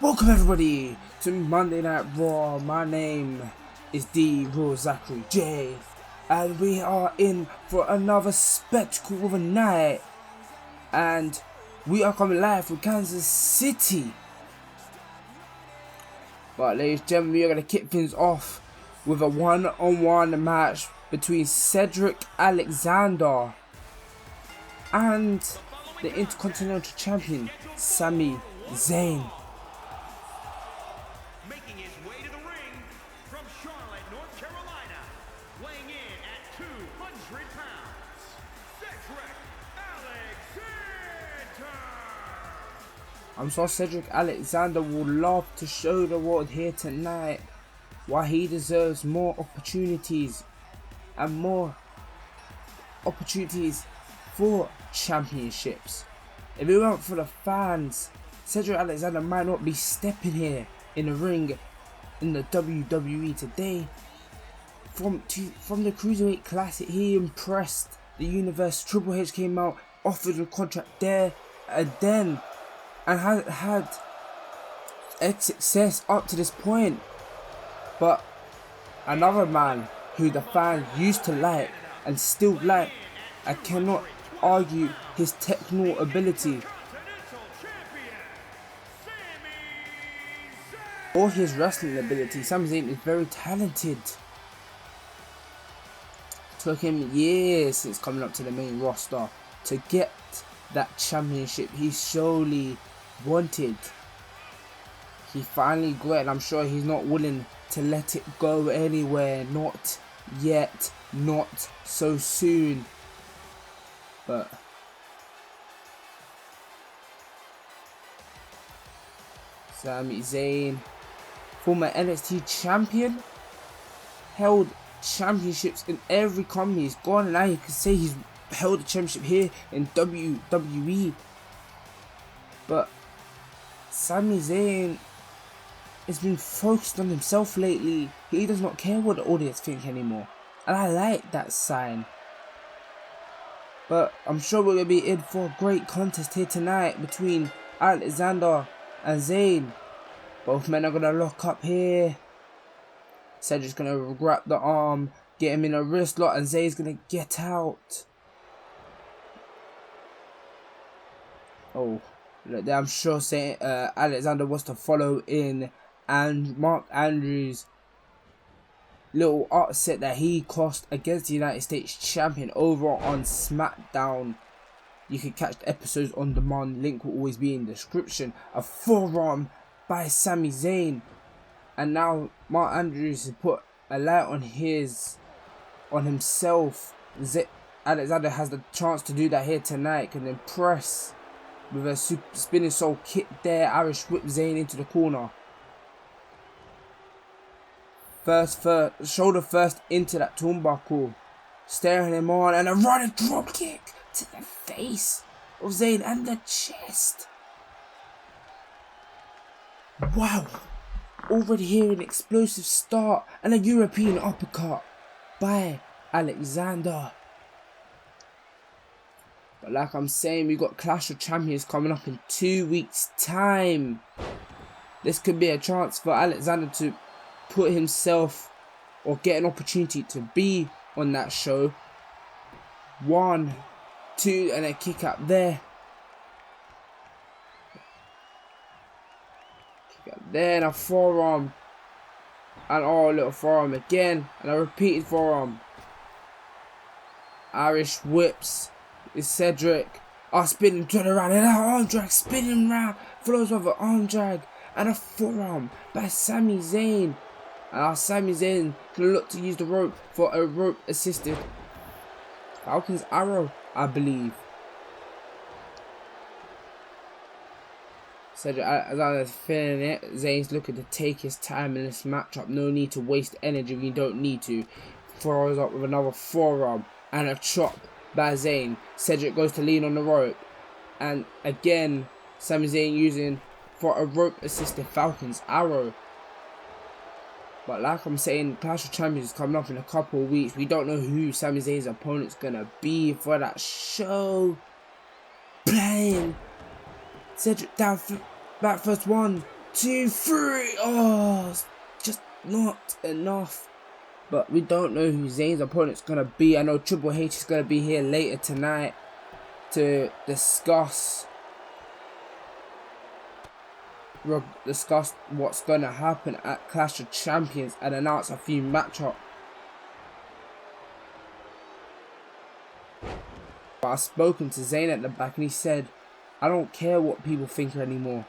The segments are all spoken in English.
Welcome everybody to Monday Night Raw. My name is DrealZj, and we are in for another spectacle of a night, and we are coming live from Kansas City. But ladies and gentlemen, we are going to kick things off with a one-on-one match between Cedric Alexander and the Intercontinental Champion Sami Zayn. Making his way to the ring from Charlotte, North Carolina, weighing in at 200 pounds, Cedric Alexander. I'm sure Cedric Alexander will love to show the world here tonight why he deserves more opportunities and more opportunities for championships. If it weren't for the fans, Cedric Alexander might not be stepping here in the ring in the WWE today. From the Cruiserweight Classic, he impressed the universe. Triple H came out, offered a contract there and then, and had success up to this point. But another man who the fans used to like and still like, I cannot argue his technical ability or his wrestling ability. Sami Zayn is very talented. Took him years since coming up to the main roster to get that championship he surely wanted. He finally got it, and I'm sure he's not willing to let it go anywhere. Not yet, not so soon. But Sami Zayn, former NXT champion, held championships in every company he's gone, and now you can say he's held a championship here in WWE. But Sami Zayn has been focused on himself lately. He does not care what the audience think anymore, and I like that sign. But I'm sure we're going to be in for a great contest here tonight between Alexander and Zayn. Both men are going to lock up here. Cedric's going to grab the arm, get him in a wrist lock, and Zayn's going to get out. Oh, look there, I'm sure Alexander wants to follow in, and Mark Andrews' little upset that he cost against the United States champion over on Smackdown. You can catch the episodes on demand, link will always be in the description. A forearm by Sami Zayn, and now Mark Andrews has put a light on himself. Alexander has the chance to do that here tonight, can impress with a super spinning soul kick there. Irish whip Zayn into the corner. Shoulder first into that turnbuckle, staring him on, and a running drop kick to the face of Zayn and the chest. Wow, already here an explosive start and a European uppercut by Alexander. But like I'm saying, we got Clash of Champions coming up in 2 weeks time. This could be a chance for Alexander to put himself or get an opportunity to be on that show. 1, 2, and a kick out there. Kick out there, and a forearm. And oh, a little forearm again, and a repeated forearm. Irish whips is Cedric. Spinning, turn around, and an arm drag, spinning round, flows with an arm drag, and a forearm by Sami Zayn. And Sami Zayn can look to use the rope for a rope assisted Falcon's Arrow, I believe. Cedric Alexander's feeling it. Zayn's looking to take his time in this matchup. No need to waste energy when you don't need to. Throws up with another forearm and a chop by Zayn. Cedric goes to lean on the rope, and again Sami Zayn using for a rope assisted Falcon's Arrow. But like I'm saying, Clash of Champions is coming up in a couple of weeks. We don't know who Sami Zayn's opponent's gonna be for that show. Playing Cedric down back first 1, 2, 3. Oh, it's just not enough. But we don't know who Zayn's opponent's going to be. I know Triple H is going to be here later tonight to discuss what's going to happen at Clash of Champions and announce a few matchups. But I've spoken to Zayn at the back and he said, I don't care what people think anymore.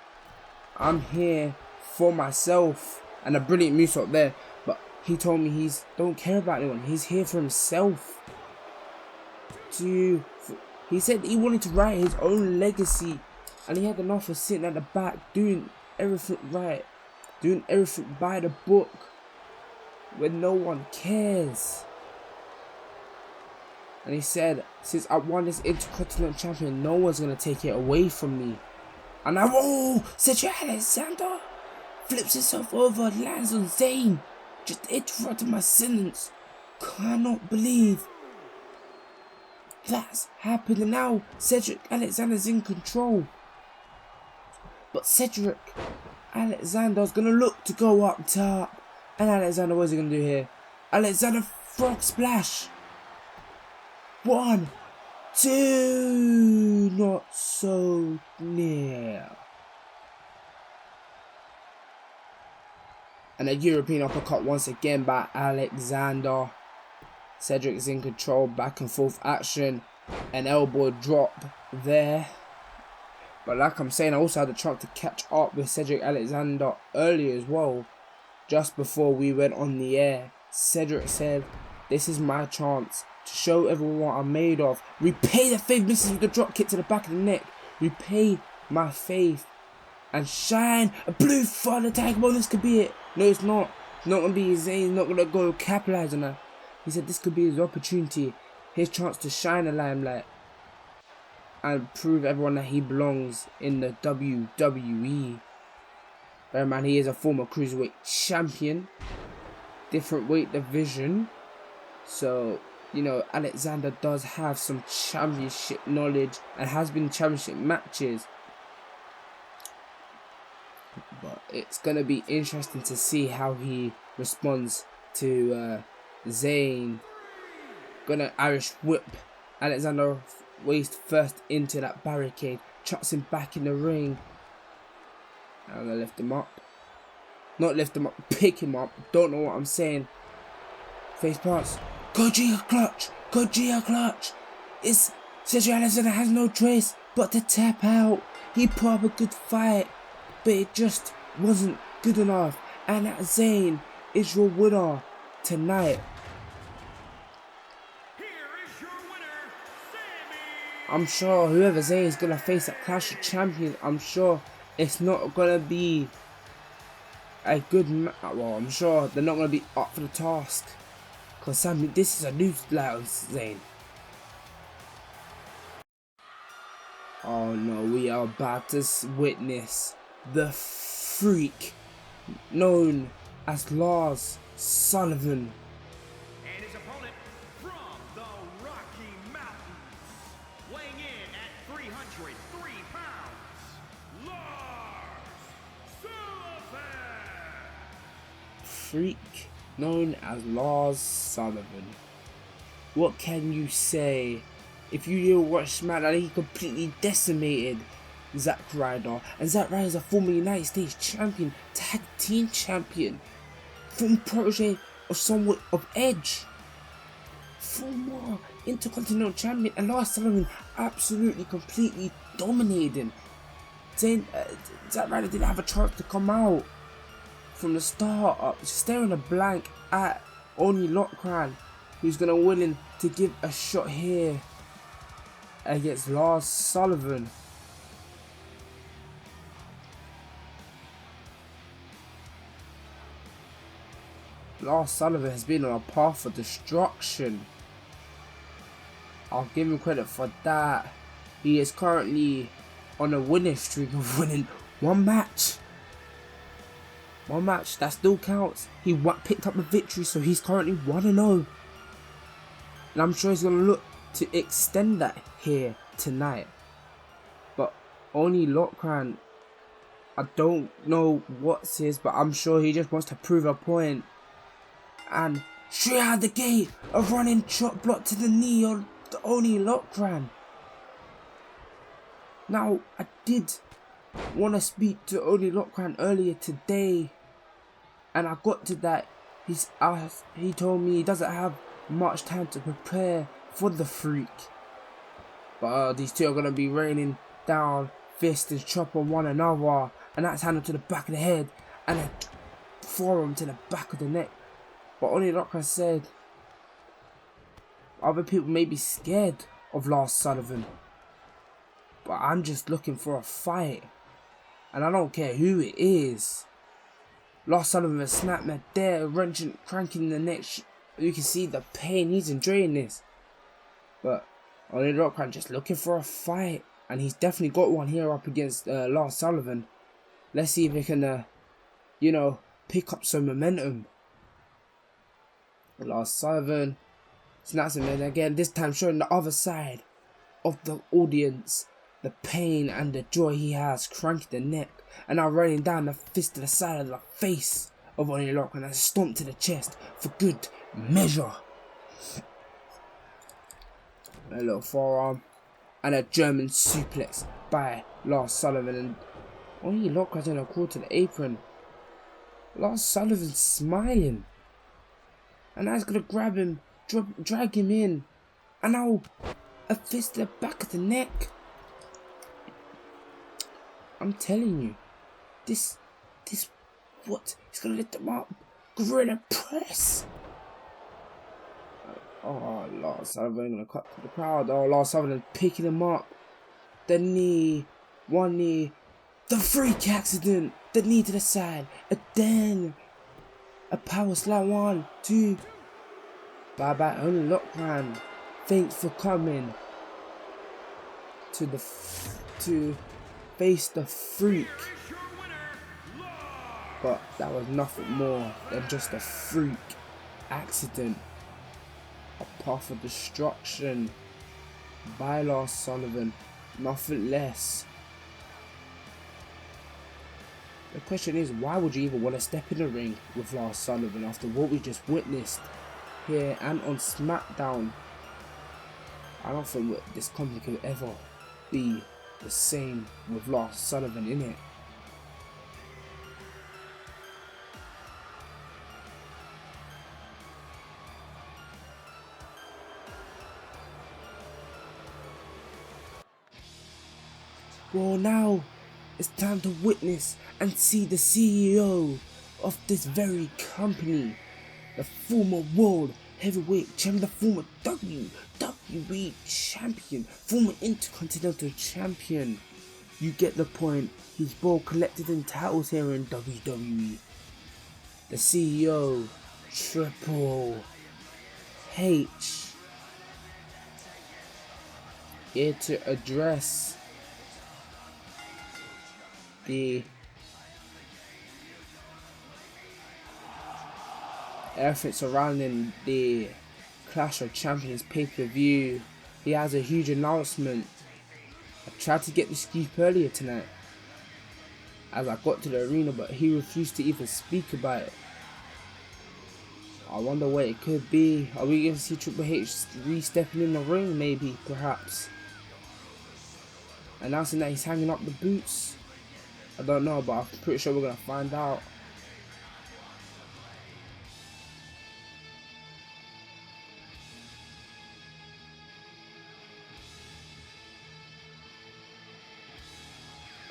I'm here for myself. And a brilliant moose up there. But he told me he's don't care about anyone. He's here for himself. He said he wanted to write his own legacy. And he had enough of sitting at the back doing everything right. Doing everything by the book. When no one cares. And he said, since I won this Intercontinental Champion, no one's going to take it away from me. And Cedric Alexander flips himself over, lands on Zayn. Just interrupted my sentence. Cannot believe that's happened. And now Cedric Alexander's in control. But Cedric Alexander's going to look to go up top. And Alexander, what's he going to do here? Alexander frog splash. 1, 2, not so near. And a European uppercut once again by Alexander. Cedric's in control, back and forth action. An elbow drop there. But like I'm saying, I also had the chance to catch up with Cedric Alexander earlier as well. Just before we went on the air. Cedric said, this is my chance to show everyone what I'm made of. Repay the faith, misses with the drop kick to the back of the neck. Repay my faith. And shine. A blue thunder tag. Well, this could be it. No, it's not. It's not going to be Zayn. He's not going to go capitalize on that. He said this could be his opportunity. His chance to shine a limelight. And prove everyone that he belongs in the WWE. Bear in mind, he is a former Cruiserweight champion. Different weight division. So, you know, Alexander does have some championship knowledge and has been in championship matches. But it's going to be interesting to see how he responds to Zayn. Gonna Irish whip Alexander waist first into that barricade. Chucks him back in the ring. I'm going to lift him up. Not lift him up, pick him up. Don't know what I'm saying. Face plants. Gojira clutch. Gojira clutch. It's Cedric Alexander has no choice but to tap out. He put up a good fight, but it just wasn't good enough. And that Zayn is your winner tonight. Here is your winner, Sami. I'm sure whoever Zayn is going to face at Clash of Champions, I'm sure it's not going to be a good match. Well, I'm sure they're not going to be up for the task. Because Sami, this is a new style, Zayn. Oh no, we are about to witness the freak known as Lars Sullivan. And his opponent from the Rocky Mountains, weighing in at 303 pounds, Lars Sullivan. Freak known as Lars Sullivan. What can you say? If you didn't watch Smackdown, he completely decimated Zack Ryder. And Zack Ryder is a former United States champion, tag team champion, former protege of somewhat of Edge, former Intercontinental champion, and Lars Sullivan absolutely completely dominating. Zack Ryder didn't have a chance to come out from the start up, staring a blank at Oney Lockhart, who's gonna willing to give a shot here against Lars Sullivan. Lars Sullivan has been on a path of destruction. I'll give him credit for that. He is currently on a winning streak of winning one match. One match, that still counts. He picked up the victory, so he's currently 1-0. And I'm sure he's going to look to extend that here tonight. But Oney Lockhart I don't know what's his, but I'm sure he just wants to prove a point. And straight out the gate, a running chop block to the knee on the Oni Lockran. Now, I did want to speak to Oni Lockran earlier today, and I got to that. He told me he doesn't have much time to prepare for the Freak. But these two are going to be raining down fists and chop on one another, and that's handled to the back of the head and a forearm to the back of the neck. But Oni Lockran said other people may be scared of Lars Sullivan, but I'm just looking for a fight, and I don't care who it is. Lars Sullivan has snapped me there, wrenching, cranking the neck. You can see the pain. He's enjoying this. But Oni Lockran just looking for a fight, and he's definitely got one here up against Lars Sullivan. Let's see if he can, pick up some momentum. Lars Sullivan snaps him in again, this time showing the other side of the audience, the pain and the joy he has, cranking the neck, and now raining down the fist to the side of the face of Oni Lockran and a stomp to the chest for good measure. A little forearm and a German suplex by Lars Sullivan, and Oni Lockran's in a crawl to the apron. Lars Sullivan's smiling, and now he's gonna grab him, drag him in, and now a fist to the back of the neck. I'm telling you, this, what? He's gonna lift them up, gorilla press. Oh, Lars Sullivan gonna cut to the crowd. Oh, Lars Sullivan picking him up. The knee, one knee, the freak accident, the knee to the side, then a power slam, 1, 2. Bye bye, Oni Lockran. Thanks for coming to face the Freak. But that was nothing more than just a freak accident. A path of destruction by Lars Sullivan, nothing less. The question is, why would you even want to step in the ring with Lars Sullivan after what we just witnessed here and on Smackdown? I don't think this company could ever be the same with Lars Sullivan in it. Well, now it's time to witness and see the CEO of this very company, the former World Heavyweight Champion, the former WWE Champion, former Intercontinental Champion. You get the point. He's both collected in titles here in WWE. The CEO, Triple H, here to address the everything surrounding the Clash of Champions pay-per-view. He has a huge announcement. I tried to get the scoop earlier tonight as I got to the arena, but he refused to even speak about it. I wonder what it could be. Are we going to see Triple H re-stepping in the ring, maybe, perhaps? Announcing that he's hanging up the boots? I don't know, but I'm pretty sure we're going to find out.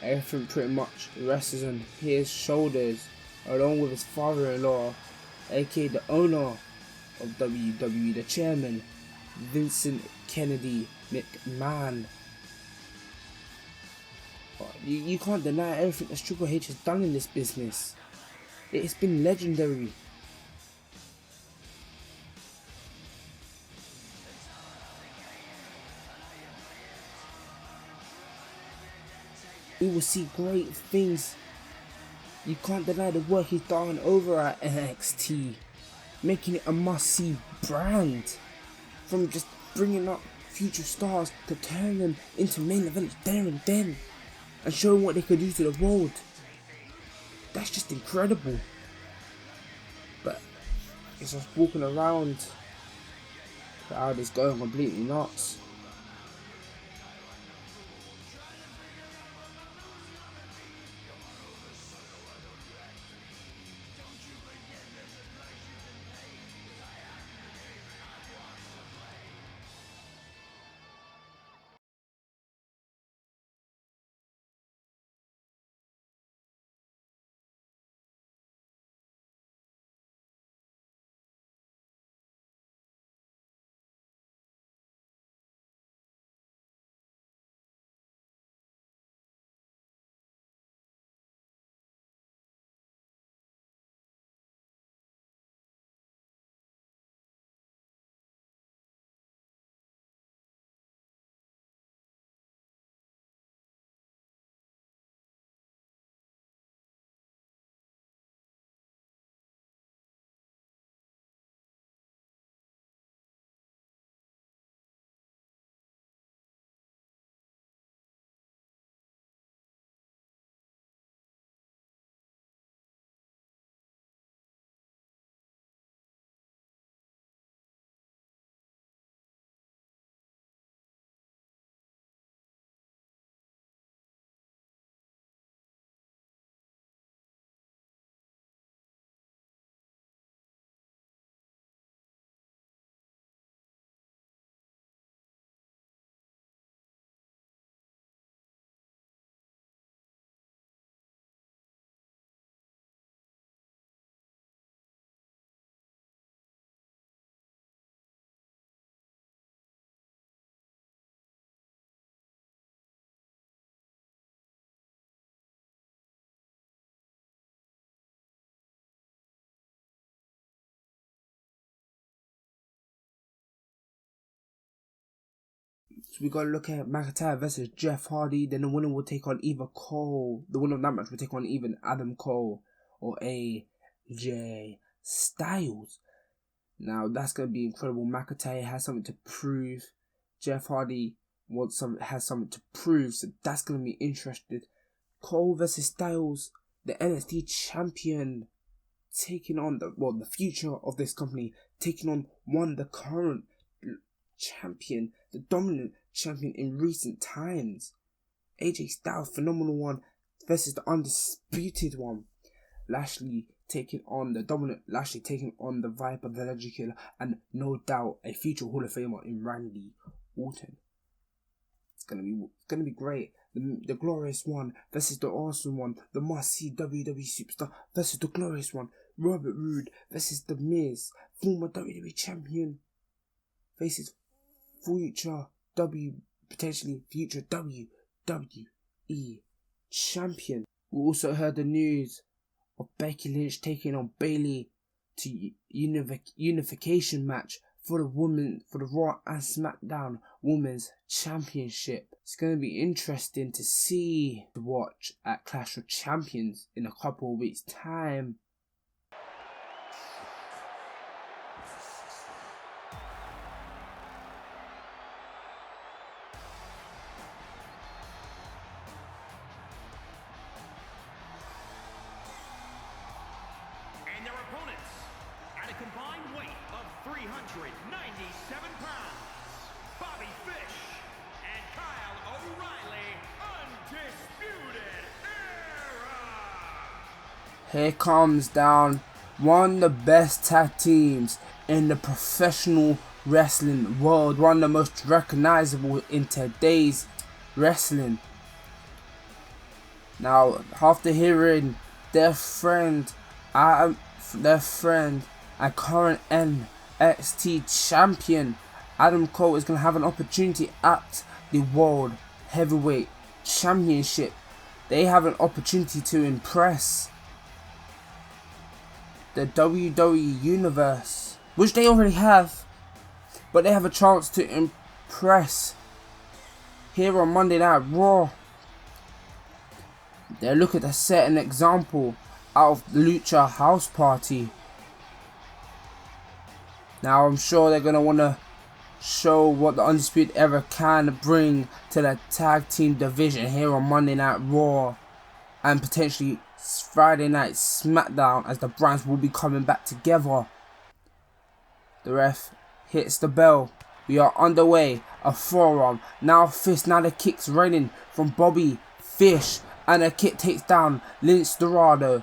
Everything pretty much rests on his shoulders, along with his father-in-law, aka the owner of WWE, the chairman, Vincent Kennedy McMahon. You can't deny everything that Triple H has done in this business. It's been legendary. We will see great things. You can't deny the work he's done over at NXT, making it a must-see brand. From just bringing up future stars to turning them into main events there and then, and showing what they could do to the world. That's just incredible. But it's just walking around. The crowd is going completely nuts. So we gotta look at McIntyre versus Jeff Hardy. Then the winner will take on either Cole. The winner of that match will take on either Adam Cole or AJ Styles. Now that's gonna be incredible. McIntyre has something to prove. Jeff Hardy has something to prove. So that's gonna be interesting. Cole versus Styles, the NXT champion, taking on the future of this company, taking on the current champion, the dominant champion in recent times. AJ Styles, phenomenal one, versus the undisputed one. Lashley taking on the dominant Lashley, taking on the Viper, the Legend Killer, and no doubt a future Hall of Famer in Randy Orton. It's gonna be great. The Glorious One versus the Awesome One, the must-see WWE Superstar versus the Glorious One, Robert Roode versus The Miz, former WWE Champion, faces potentially future WWE Champion. We also heard the news of Becky Lynch taking on Bayley to unification match for the Raw and Smackdown Women's Championship. It's going to be interesting to watch at Clash of Champions in a couple of weeks' time. And their opponents, at a combined weight of 397 pounds, Bobby Fish and Kyle O'Reilly, Undisputed Era. Here comes down one of the best tag teams in the professional wrestling world, one of the most recognizable in today's wrestling. Now, after hearing their friend and current NXT champion Adam Cole is going to have an opportunity at the World Heavyweight Championship, they have an opportunity to impress the WWE Universe, which they already have, but they have a chance to impress here on Monday Night Raw. They're looking to set an example out of the Lucha House Party. Now I'm sure they're going to want to show what the Undisputed Era can bring to the tag team division here on Monday Night Raw, and potentially Friday night Smackdown, as the brands will be coming back together. The ref hits the bell. We are underway. A forearm. Now fist. Now the kick's raining from Bobby Fish. And a kick takes down Lince Dorado.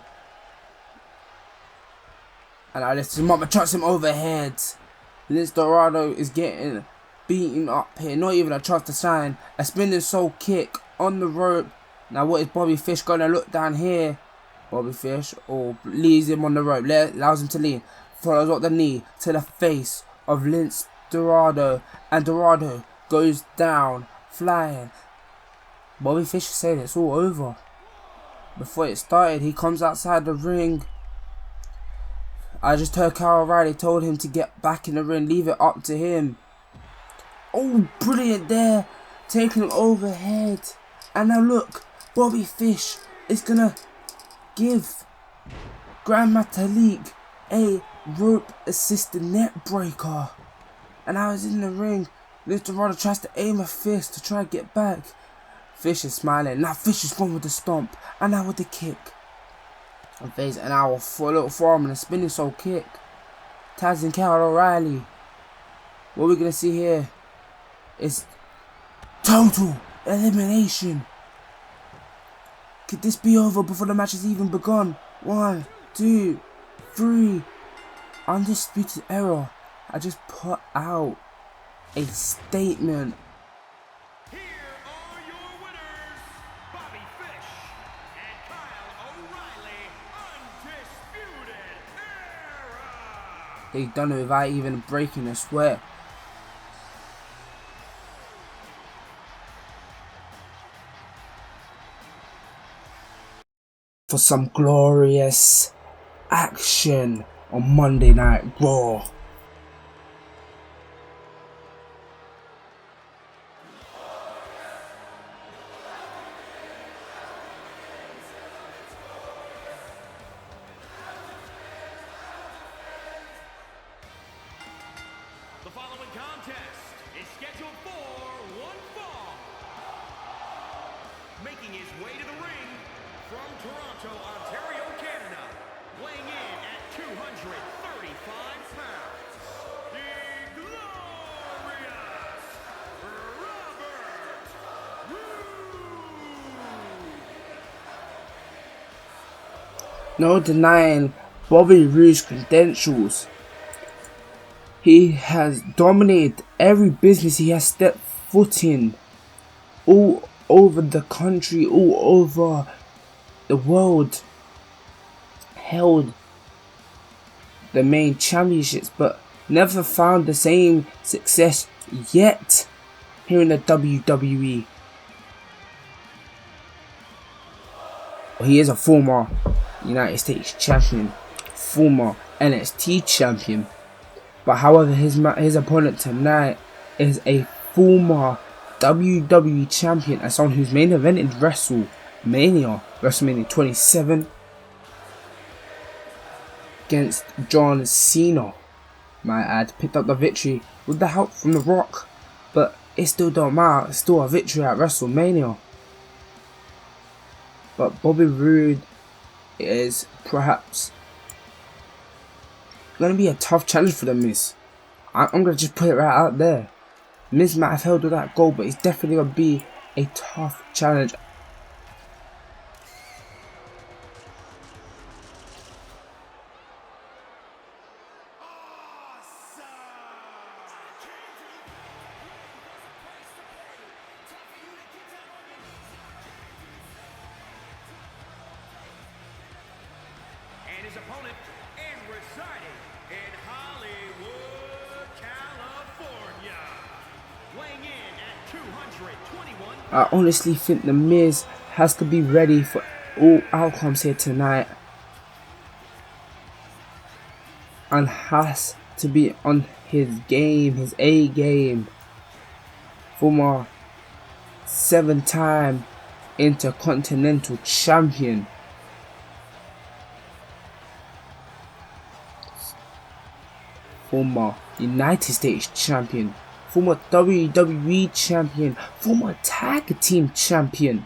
And I lifts him up and chucks him overhead. Lince Dorado is getting beaten up here. Not even a chance to shine. A spinning soul kick on the rope. Now what is Bobby Fish going to look down here? Bobby Fish leaves him on the rope. Allows him to lean. Follows up the knee to the face of Lince Dorado. And Dorado goes down flying. Bobby Fish is saying it's all over. Before it started, he comes outside the ring. I just heard Kyle O'Reilly told him to get back in the ring. Leave it up to him. Oh, brilliant there. Taking him overhead. And now look. Bobby Fish is going to give Grand Metalik a rope assisted net breaker. And I was in the ring. Lince Dorado tries to aim a fist to try to get back. Fish is smiling. Now Fish is going with the stomp. And now with the kick. And phase an hour for a little forearm and a spinning soul kick. Taz and Kyle O'Reilly. What we're going to see here is total elimination. Could this be over before the match has even begun? 1, 2, 3. Undisputed Era. I just put out a statement. Here are your winners, Bobby Fish and Kyle O'Reilly, Undisputed Era. They done it without even breaking a sweat. For some glorious action on Monday Night Raw. The following contest is scheduled for one fall. Making his way to the ring from Toronto, Ontario, Canada, weighing in at 235 pounds, the glorious Robert Roode. No denying Bobby Roode's credentials. He has dominated every business he has stepped foot in. All over the country, all over the world. Held the main championships, but never found the same success yet here in the WWE. He is a former United States champion, former NXT champion. But however, his opponent tonight is a former WWE champion and someone whose main event is WrestleMania 27 against John Cena. My ad picked up the victory with the help from The Rock, but it still don't matter. It's still a victory at WrestleMania. But Bobby Roode is perhaps going to be a tough challenge for the Miz. I'm going to just put it right out there. Miz might have held with that goal, but it's definitely going to be a tough challenge. And his opponent, and residing in Hollywood, California, weighing in at 221. I honestly think the Miz has to be ready for all outcomes here tonight, and has to be on his game, his A game. Former 7-time Intercontinental champion. Former United States champion, former WWE champion, former tag team champion,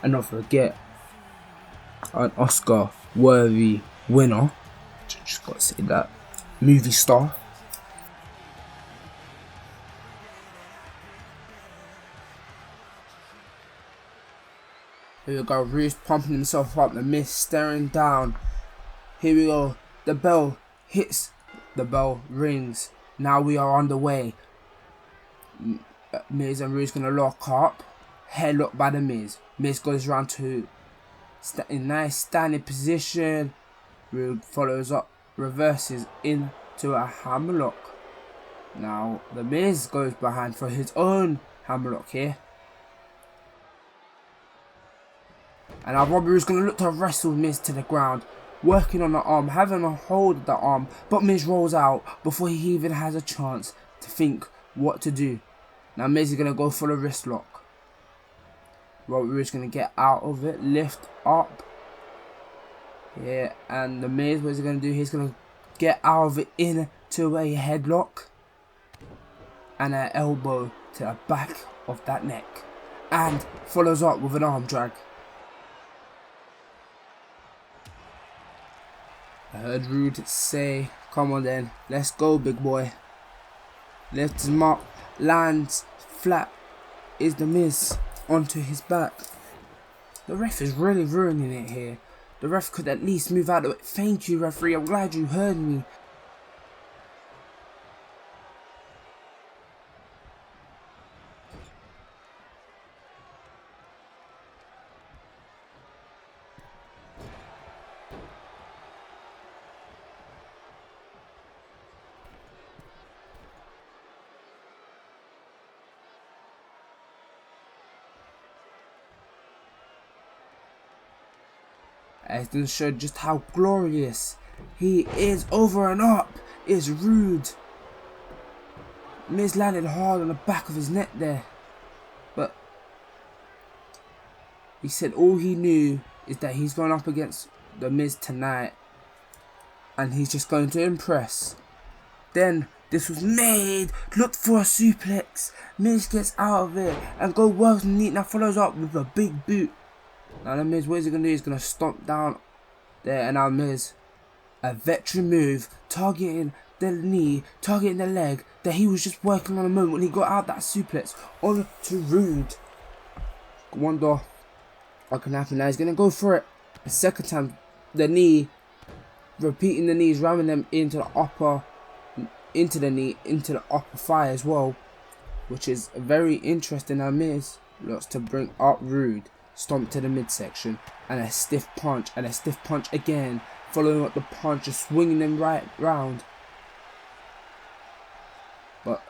and not forget an Oscar-worthy winner. Just got to say that. Movie star. Here we go, Roode's pumping himself up, the Miz staring down. Here we go, the bell hits, the bell rings. Now we are on the way. Miz and Roode's gonna lock up. Headlock by the Miz. Miz goes round to nice standing position. Roode follows up, reverses into a hammerlock. Now the Miz goes behind for his own hammerlock here. And now Roode is going to look to wrestle Miz to the ground, working on the arm, having a hold of the arm, but Miz rolls out before he even has a chance to think what to do. Now Miz is going to go for the wrist lock. Roode is going to get out of it, lift up. Yeah, and the Miz, what is he going to do? He's going to get out of it into a headlock. And an elbow to the back of that neck. And follows up with an arm drag. I heard Roode say, come on then, let's go big boy. Left his mark, lands flat, is the Miz onto his back. The ref is really ruining it here. The ref could at least move out of it. Thank you, referee, I'm glad you heard me. As this showed just how glorious he is. Over and up is Roode. Miz landed hard on the back of his neck there. But he said all he knew is that he's going up against the Miz tonight. And he's just going to impress. Then this was made. Looked for a suplex. Miz gets out of it and go well neat. Now follows up with a big boot. Now the Miz, what is he going to do? He's going to stomp down there. And now Miz, a veteran move, targeting the knee, targeting the leg that he was just working on a moment when he got out that suplex on to Roode. Wonder what can happen now. He's going to go for it a second time. The knee, repeating the knees, ramming them into the upper, into the knee, into the upper thigh as well. Which is very interesting. Now Miz looks to bring up Roode. Stomp to the midsection and a stiff punch and a stiff punch again, following up the punch, just swinging them right round. But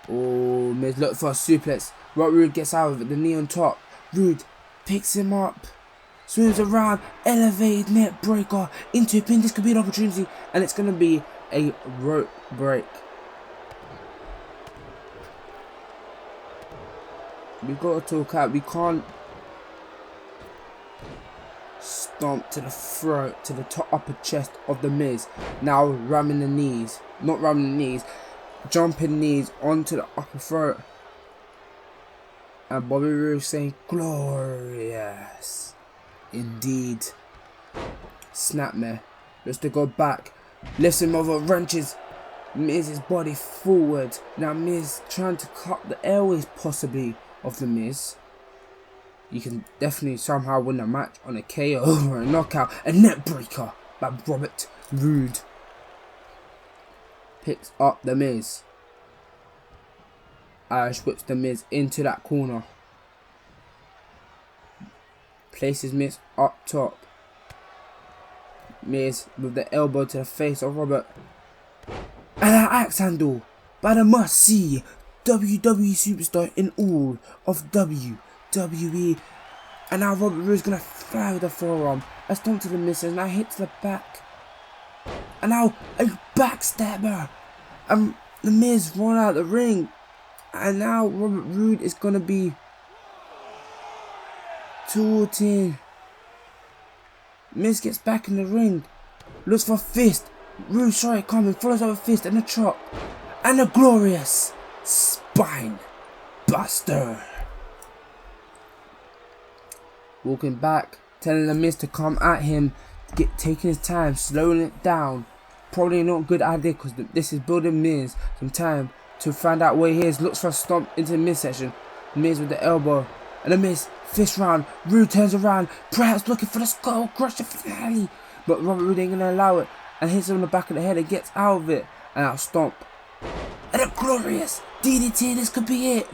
oh, Miz look for a suplex. Roode gets out of it, the knee on top. Roode picks him up, swings around, elevated net breaker into a pin. This could be an opportunity, and it's gonna be a rope break. We gotta talk out. We can't stomp to the throat, to the top upper chest of the Miz. Now ramming the knees, not ramming the knees, jumping knees onto the upper throat. And Bobby Roode saying, glorious. Indeed. Snapmare. Looks to go back. Lifts him over, wrenches Miz's body forward. Now Miz trying to cut the airways possibly of the Miz. You can definitely somehow win the match on a KO or a knockout. A net breaker by Robert Roode. Picks up the Miz. Irish whips the Miz into that corner. Places Miz up top. Miz with the elbow to the face of Robert. And an axe handle by the must-see WWE superstar in all of WWE. And now Robert Roode is going to fly with the forearm. A stomp to the Miz and now hit to the back. And now a backstabber. And the Miz run out the ring. And now Robert Roode is going to be taunting. Miz gets back in the ring. Looks for a fist. Roode saw it coming. Follows up a fist and a chop. And a glorious spine buster. Walking back telling the Miz to come at him, taking his time, slowing it down. Probably not a good idea because this is building Miz some time to find out where he is. Looks for a stomp into the Miz section. Miz with the elbow. And the Miz, fist round. Roode turns around, perhaps looking for the skull crusher finale. But Robert Roode ain't going to allow it. And hits him in the back of the head and gets out of it. And out stomp. And a glorious DDT. This could be it.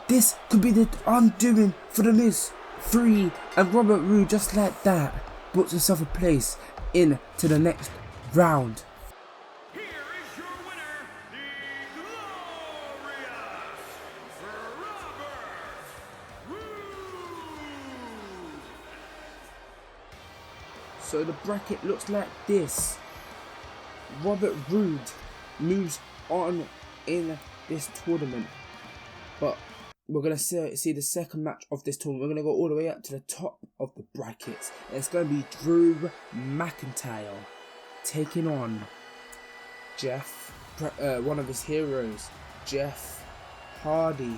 This could be the undoing for the Miz. Free. And Robert Roode, just like that, puts himself a place into the next round. Here is your winner, the glorious Robert Roode. So the bracket looks like this. Robert Roode moves on in this tournament, but we're going to see the second match of this tournament. We're going to go all the way up to the top of the brackets. And it's going to be Drew McIntyre taking on one of his heroes, Jeff Hardy.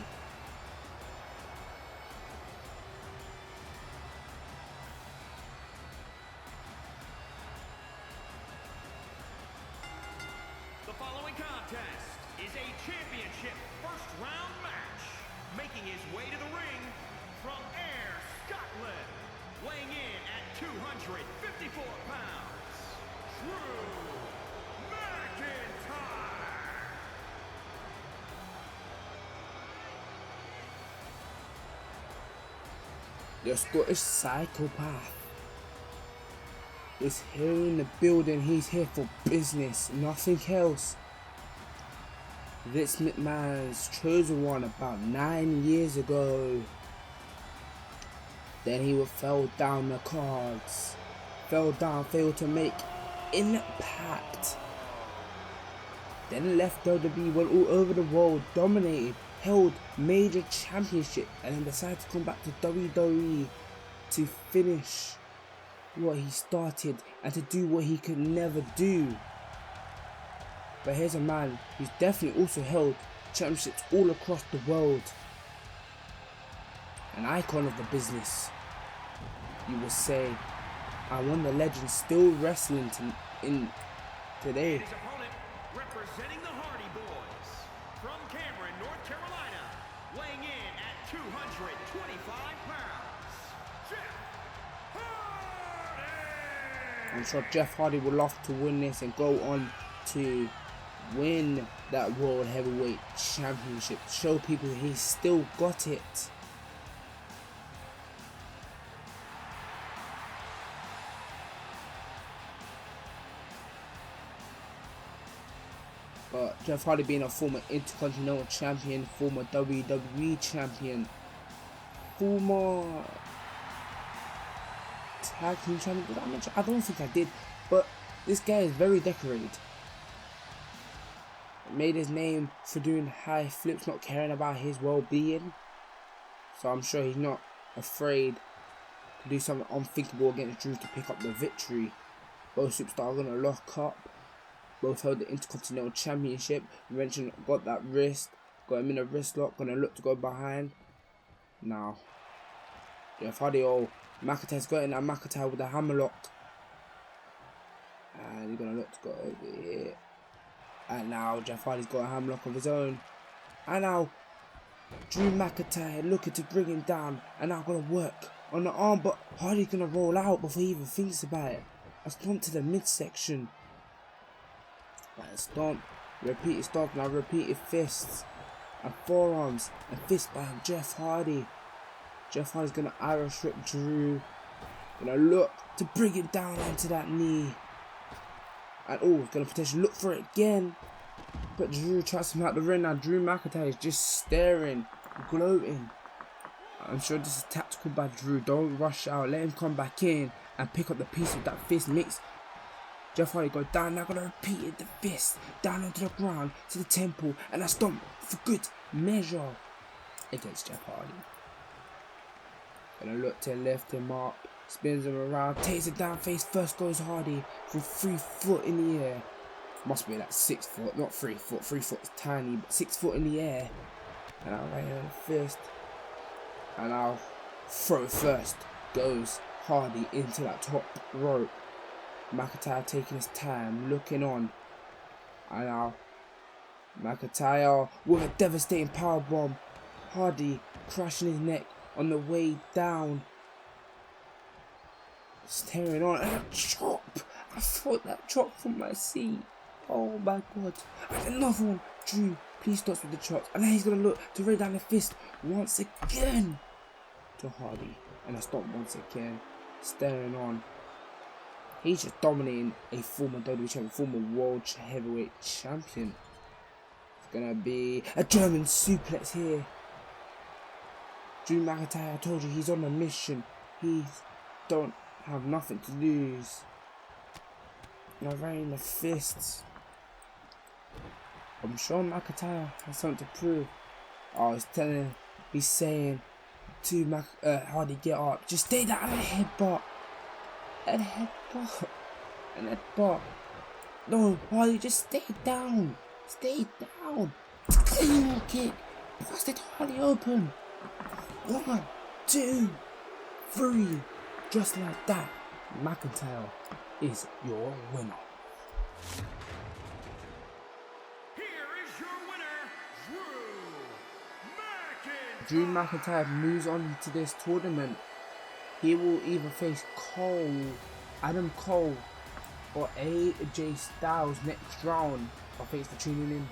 The following contest is a championship first round match. Making his way to the ring from Ayr, Scotland, weighing in at 254 pounds, Drew McIntyre. The Scottish psychopath is here in the building. He's here for business, nothing else. Vince McMahon's chosen one about 9 years ago. Then he fell down the cards. Failed to make impact. Then left WWE, went all over the world, dominated, held major championship, and then decided to come back to WWE to finish what he started and to do what he could never do. But here's a man who's definitely also held championships all across the world. An icon of the business, you would say. And one of the legends still wrestling today. His opponent, representing the Hardy Boys, from Cameron, North Carolina, weighing in at 225 pounds, Jeff Hardy. I'm sure Jeff Hardy would love to win this and go on to win that World Heavyweight Championship. Show people he's still got it. But Jeff Hardy being a former Intercontinental Champion, former WWE Champion, former Tag Team Champion. Did I mention? I don't think I did. But this guy is very decorated. Made his name for doing high flips, not caring about his well-being. So I'm sure he's not afraid to do something unthinkable against Drew to pick up the victory. Both superstars are going to lock up. Both held the Intercontinental Championship. Eventually got that wrist. Got him in a wrist lock. Going to look to go behind. Now, Jeff Hardy, McIntyre's got in that McIntyre with the hammerlock. And he's going to look to go over here. And now Jeff Hardy's got a hammerlock of his own. And now Drew McIntyre looking to bring him down. And now going to work on the arm. But Hardy's going to roll out before he even thinks about it. A stomp to the midsection. And stomp. Repeated stomp. Now repeated fists. And forearms. And fist by Jeff Hardy. Jeff Hardy's going to Irish whip Drew. Going to look to bring him down onto that knee. And he's going to potentially look for it again. But Drew tries him out the ring. Now Drew McIntyre is just staring, gloating. I'm sure this is tactical by Drew. Don't rush out. Let him come back in and pick up the piece of that fist mix. Jeff Hardy goes down. Now going to repeat it. The fist down onto the ground to the temple. And a stomp for good measure against Jeff Hardy. Going to look to lift him up. Spins him around, takes it down face first, goes Hardy from 3 foot in the air. Must be like 6 foot, not 3 foot. 3 foot is tiny, but 6 foot in the air. And I'll right on the fist. And I'll throw first goes Hardy into that top rope. McIntyre taking his time, looking on. And now McIntyre with a devastating powerbomb. Hardy crashing his neck on the way down. Staring on, and a chop. I fought that chop from my seat. Oh my god. And another one. Drew, please stop with the chops. And then he's going to look to rain down the fist once again to Hardy. And I stop once again. Staring on. He's just dominating a former WWE champion, former World Heavyweight Champion. It's going to be a German suplex here. Drew McIntyre, I told you, he's on a mission. He don't have nothing to lose. Now rain the fists. I'm sure McIntyre has something to prove. Oh, he's saying to Hardy, get up. Just stay down and headbutt. And headbutt. And headbutt. No, Hardy, just stay down. Stay down. Heel kick. Busted Hardy open. 1, 2, 3. Just like that. McIntyre is your winner. Drew McIntyre moves on to this tournament. He will either face Adam Cole, or AJ Styles next round. Thanks for tuning in.